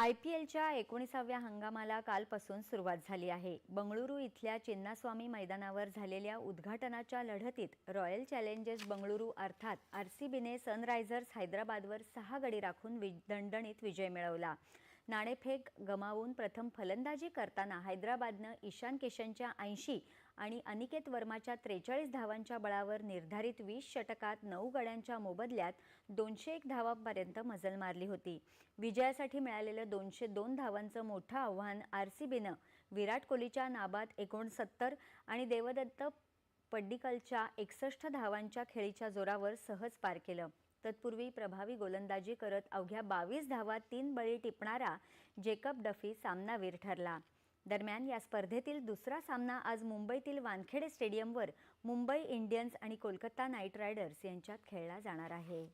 IPLच्या 19व्या हंगामाला कालपासून सुरुवात झाली आहे। बंगळुरू इथल्या चिन्नास्वामी मैदानावर झालेल्या उद्घाटनाच्या लढतीत रॉयल चॅलेंजर्स बंगळुरू अर्थात RCBने सनरायझर्स हैदराबादवर 6 गडी राखून दणदणीत विजय मिळवला। नाणेफेक गमावून प्रथम फलंदाजी करताना हैदराबादने ईशान किशनच्या 80 आणि अनिकेत वर्माच्या 43 धावांच्या बळावर निर्धारित 20 षटकात 9 गड्यांच्या मोबदल्यात 201 धावांपर्यंत मजल मारली होती। विजयासाठी मिळालेलं 202 धावांचं मोठं आव्हान RCBने विराट कोहलीच्या नाबाद 69 आणि देवदत्त पड्डीकलच्या 61 धावांच्या खेळीच्या जोरावर सहज पार केलं। तत्पूर्वी प्रभावी गोलंदाजी करत अवघ्या 22 धावात 3 बळी टिपणारा जेकब डफी सामनावीर ठरला। दरम्यान या स्पर्धेतील दुसरा सामना आज मुंबईतील वानखेडे स्टेडियमवर मुंबई इंडियन्स आणि कोलकाता नाईट रायडर्स यांच्यात खेळला जाणार आहे।